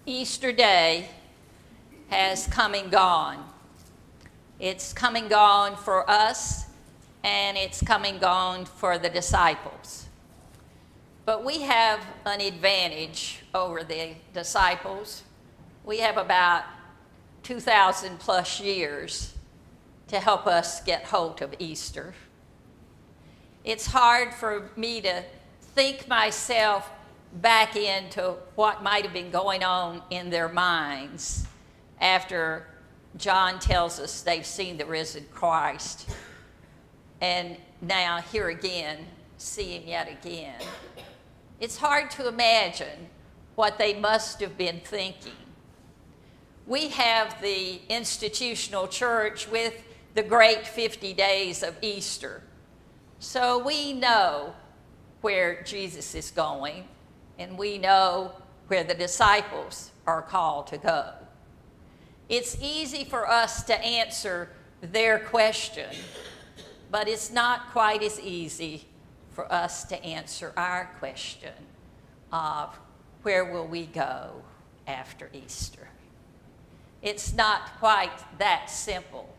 Easter Day has come and gone. It's come and gone for us, and it's come and gone for the disciples. But we have an advantage over the disciples. We have about 2,000 plus years to help us get hold of Easter. It's hard for me to think myself back into what might have been going on in their minds after John tells us they've seen the risen Christ, and now here again, see him yet again. It's hard to imagine what they must have been thinking. We have the institutional church with the great 50 days of Easter, so we know where Jesus is going, and we know where the disciples are called to go. It's easy for us to answer their question, but it's not quite as easy for us to answer our question of where will we go after Easter. It's not quite that simple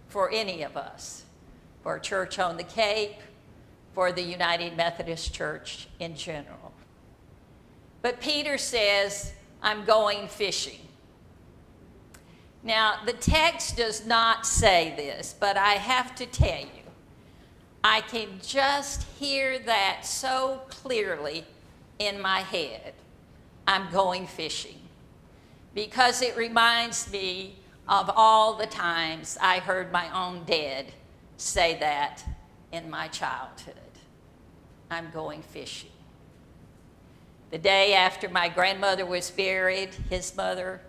for any of us, for Church on the Cape, for the United Methodist Church in general. But Peter says, I'm going fishing. Now, the text does not say this, but I have to tell you, I can just hear that so clearly in my head. I'm going fishing. Because it reminds me of all the times I heard my own dad say that in my childhood. I'm going fishing. The day after my grandmother was buried, his mother,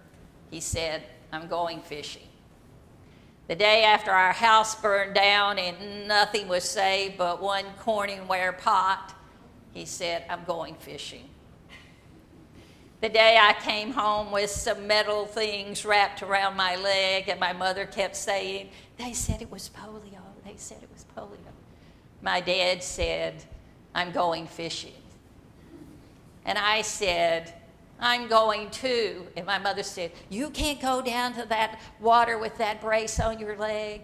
he said, I'm going fishing. The day after our house burned down and nothing was saved but one Corningware pot, he said, I'm going fishing. The day I came home with some metal things wrapped around my leg and my mother kept saying, they said it was polio, they said it was polio. My dad said, I'm going fishing. And I said, I'm going too. And my mother said, you can't go down to that water with that brace on your leg.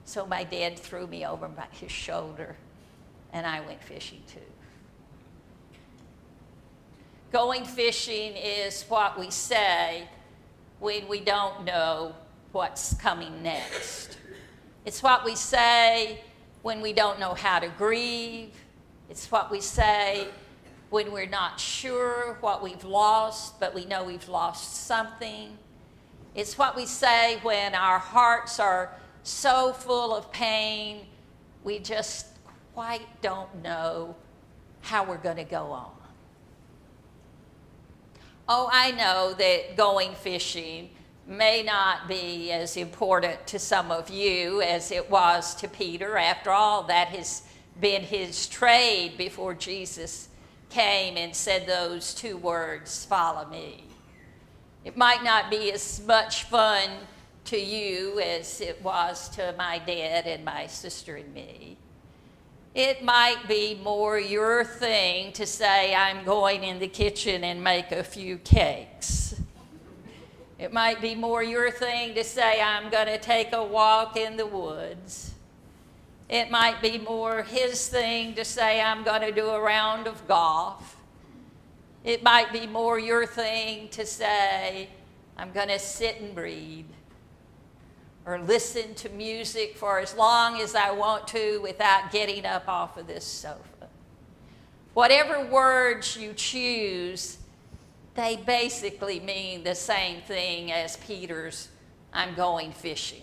So my dad threw me over his shoulder, and I went fishing too. Going fishing is what we say when we don't know what's coming next. It's what we say when we don't know how to grieve. It's what we say when we're not sure what we've lost, but we know we've lost something. It's what we say when our hearts are so full of pain, we just quite don't know how we're going to go on. Oh, I know that going fishing may not be as important to some of you as it was to Peter. After all, that has been his trade before Jesus came and said those two words, follow me. It might not be as much fun to you as it was to my dad and my sister and me. It might be more your thing to say, I'm going in the kitchen and make a few cakes. It might be more your thing to say, I'm going to take a walk in the woods. It might be more his thing to say, I'm going to do a round of golf. It might be more your thing to say, I'm going to sit and read, or listen to music for as long as I want to without getting up off of this sofa. Whatever words you choose, they basically mean the same thing as Peter's, I'm going fishing.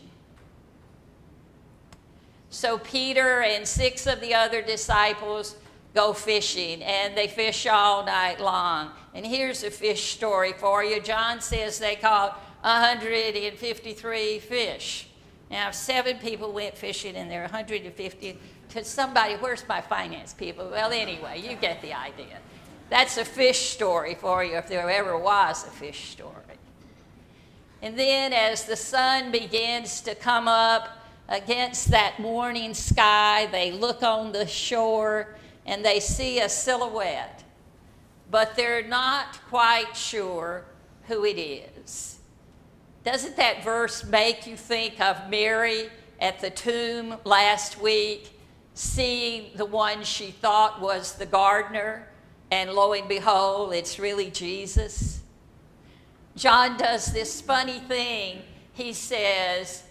So Peter and 6 of the other disciples go fishing, and they fish all night long. And here's a fish story for you. John says they caught 153 fish. Now, if 7 people went fishing and there are 150, to somebody, where's my finance people? Well, anyway, you get the idea. That's a fish story for you if there ever was a fish story. And then as the sun begins to come up against that morning sky, they look on the shore and they see a silhouette. But they're not quite sure who it is. Doesn't that verse make you think of Mary at the tomb last week, seeing the one she thought was the gardener, and lo and behold, it's really Jesus? John does this funny thing. He says,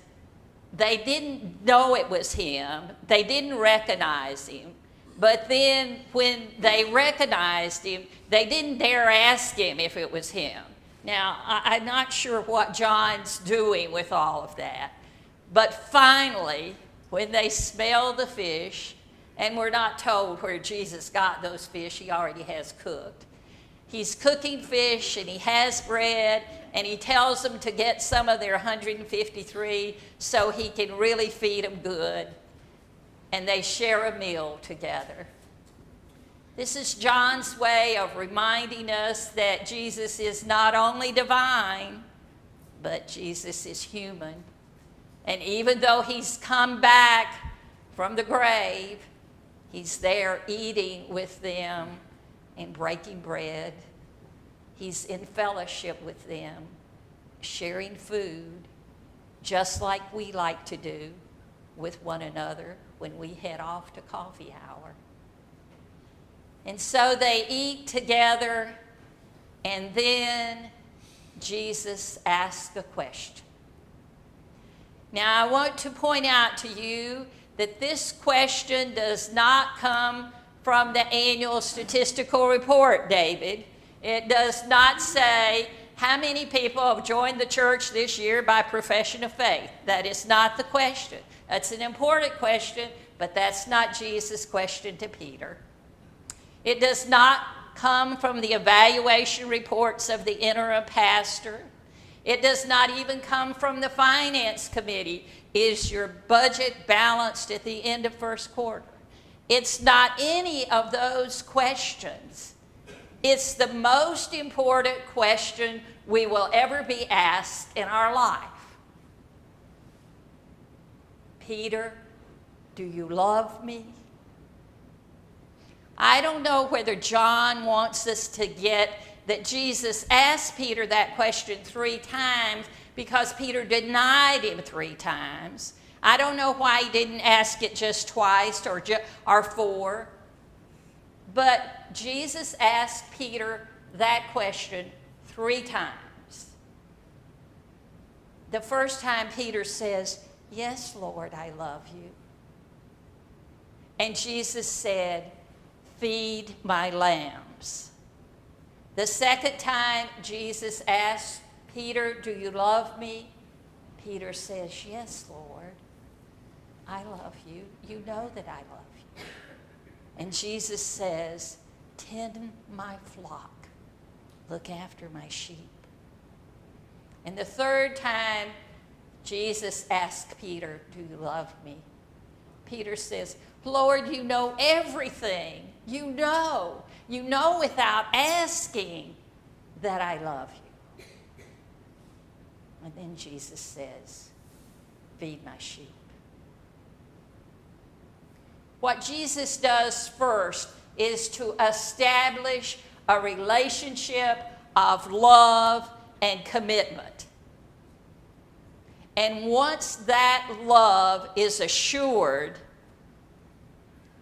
they didn't know it was him. They didn't recognize him. But then when they recognized him, they didn't dare ask him if it was him. Now, I'm not sure what John's doing with all of that. But finally, when they smell the fish, and we're not told where Jesus got those fish, he already has cooked. He's cooking fish, and he has bread, and he tells them to get some of their 153 so he can really feed them good. And they share a meal together. This is John's way of reminding us that Jesus is not only divine, but Jesus is human. And even though he's come back from the grave, he's there eating with them and breaking bread. He's in fellowship with them, sharing food, just like we like to do with one another when we head off to coffee hour. And so they eat together, and then Jesus asks a question. Now, I want to point out to you that this question does not come from the annual statistical report, David. It does not say how many people have joined the church this year by profession of faith. That is not the question. That's an important question, but that's not Jesus' question to Peter. It does not come from the evaluation reports of the interim pastor. It does not even come from the finance committee. Is your budget balanced at the end of first quarter? It's not any of those questions. It's the most important question we will ever be asked in our life. Peter, do you love me? I don't know whether John wants us to get that Jesus asked Peter that question 3 times because Peter denied him 3 times. I don't know why he didn't ask it just twice or 4. But Jesus asked Peter that question 3 times. The first time Peter says, "Yes, Lord, I love you." And Jesus said, "Feed my lambs." The second time Jesus asked Peter, "Do you love me?" Peter says, "Yes, Lord, I love you. You know that I love you." And Jesus says, "Tend my flock. Look after my sheep." And the third time Jesus asked Peter, "Do you love me?" Peter says, "Lord, you know everything. You know without asking that I love you." And then Jesus says, "Feed my sheep." What Jesus does first is to establish a relationship of love and commitment. And once that love is assured,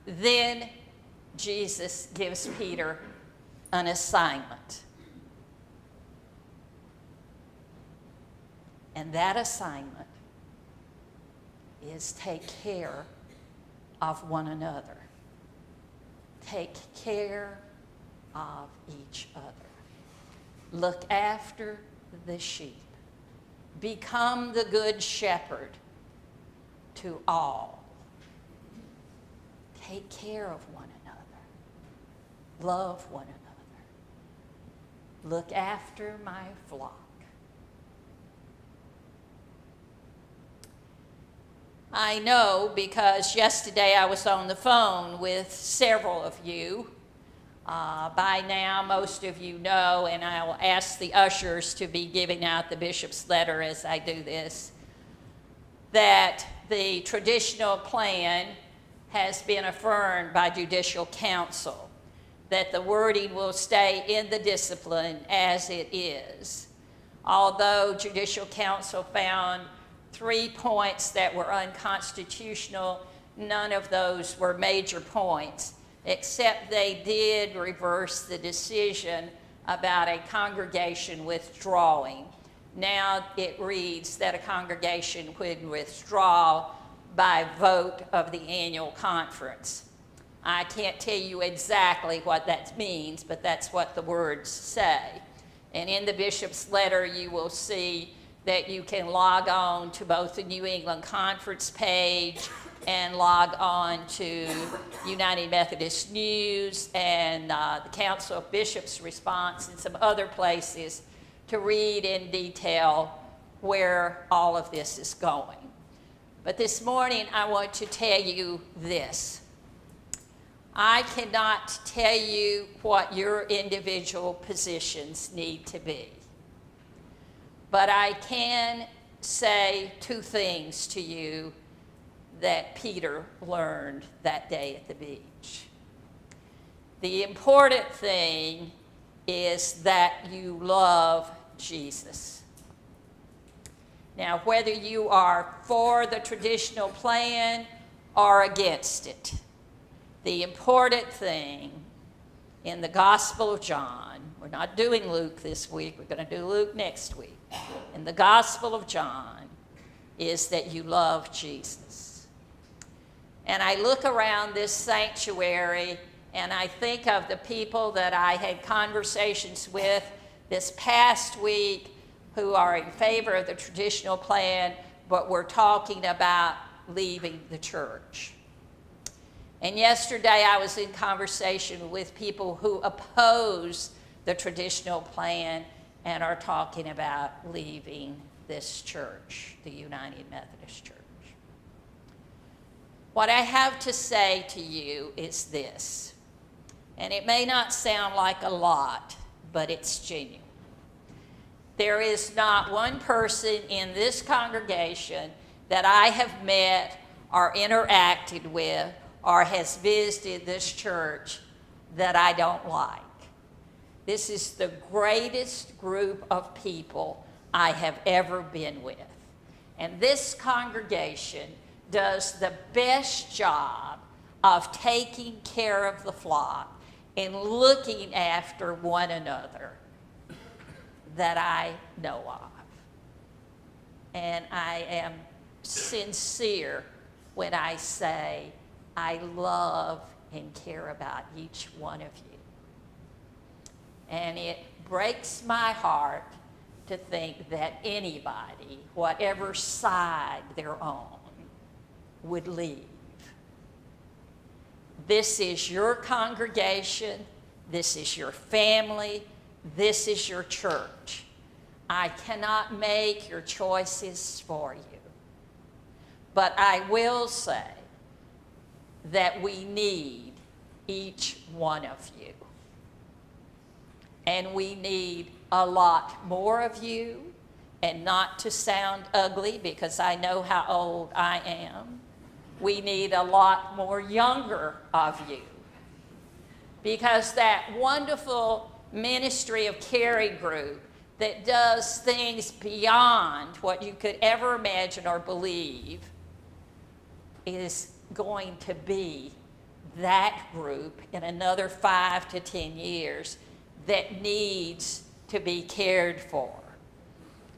then Jesus gives Peter an assignment. And that assignment is take care of one another. Take care of each other. Look after the sheep. Become the good shepherd to all. Take care of one another. Love one another. Look after my flock. I know because yesterday I was on the phone with several of you. By now, most of you know, and I will ask the ushers to be giving out the bishop's letter as I do this, that the traditional plan has been affirmed by judicial council, that the wording will stay in the discipline as it is. although Judicial Council found 3 points that were unconstitutional, none of those were major points, except they did reverse the decision about a congregation withdrawing. Now it reads that a congregation would withdraw by vote of the annual conference. I can't tell you exactly what that means, but that's what the words say. And in the bishop's letter, you will see that you can log on to both the New England Conference page and log on to United Methodist News and the Council of Bishops' response and some other places to read in detail where all of this is going. But this morning, I want to tell you this. I cannot tell you what your individual positions need to be. But I can say 2 things to you that Peter learned that day at the beach. The important thing is that you love Jesus. Now, whether you are for the traditional plan or against it, the important thing in the Gospel of John, we're not doing Luke this week, we're going to do Luke next week. In the Gospel of John is that you love Jesus. And I look around this sanctuary and I think of the people that I had conversations with this past week who are in favor of the traditional plan, but we're talking about leaving the church. And yesterday I was in conversation with people who oppose the traditional plan and are talking about leaving this church, the United Methodist Church. What I have to say to you is this, and it may not sound like a lot, but it's genuine. There is not one person in this congregation that I have met or interacted with or has visited this church that I don't like. This is the greatest group of people I have ever been with. And this congregation does the best job of taking care of the flock and looking after one another that I know of. And I am sincere when I say I love and care about each one of you. And it breaks my heart to think that anybody, whatever side they're on, would leave. This is your congregation. This is your family. This is your church. I cannot make your choices for you. But I will say that we need each one of you. And we need a lot more of you, and not to sound ugly because I know how old I am. We need a lot more younger of you, because that wonderful ministry of Carey group that does things beyond what you could ever imagine or believe is going to be that group in another 5 to 10 years that needs to be cared for.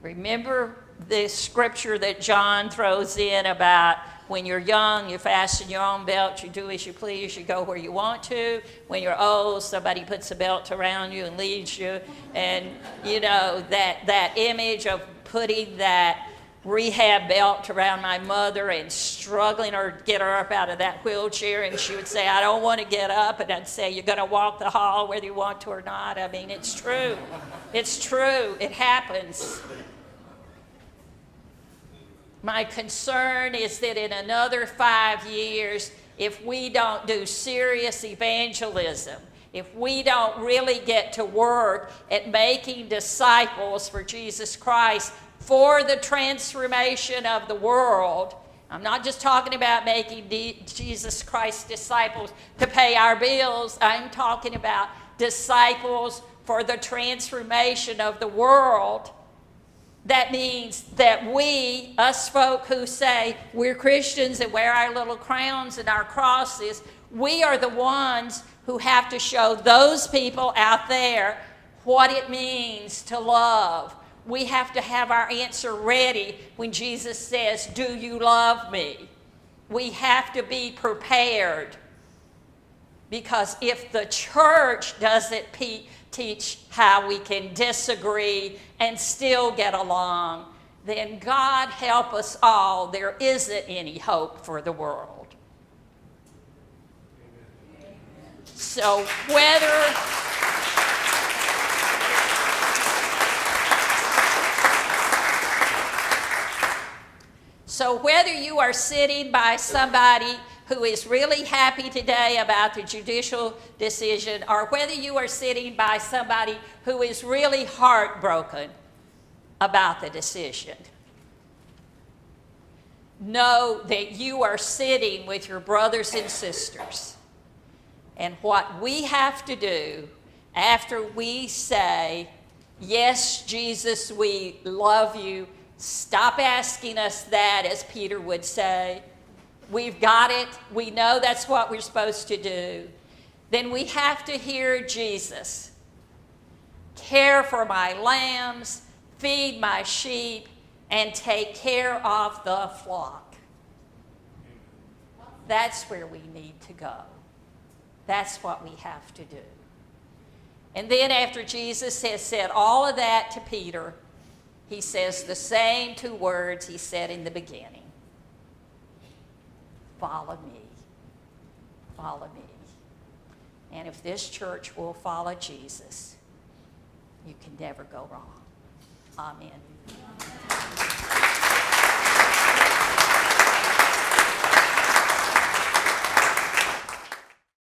Remember the scripture that John throws in about when you're young, you fasten your own belt, you do as you please, you go where you want to. When you're old, somebody puts a belt around you and leads you. And you know, that image of putting that rehab belt around my mother and struggling her to get her up out of that wheelchair, and she would say, I don't want to get up, and I'd say, you're going to walk the hall whether you want to or not. I mean, it's true. It's true. It happens. My concern is that in another 5 years, if we don't do serious evangelism, if we don't really get to work at making disciples for Jesus Christ, for the transformation of the world. I'm not just talking about making Jesus Christ disciples to pay our bills. I'm talking about disciples for the transformation of the world. That means that we, us folk who say we're Christians and wear our little crowns and our crosses, we are the ones who have to show those people out there what it means to love. We have to have our answer ready when Jesus says, "Do you love me?" We have to be prepared. Because if the church doesn't teach how we can disagree and still get along, then God help us all, there isn't any hope for the world. So whether you are sitting by somebody who is really happy today about the judicial decision, or whether you are sitting by somebody who is really heartbroken about the decision, know that you are sitting with your brothers and sisters. And what we have to do after we say, "Yes, Jesus, we love you," stop asking us that, as Peter would say. We've got it. We know that's what we're supposed to do. Then we have to hear Jesus. Care for my lambs, feed my sheep, and take care of the flock. That's where we need to go. That's what we have to do. And then after Jesus has said all of that to Peter, he says the same two words he said in the beginning. Follow me. Follow me. And if this church will follow Jesus, you can never go wrong. Amen.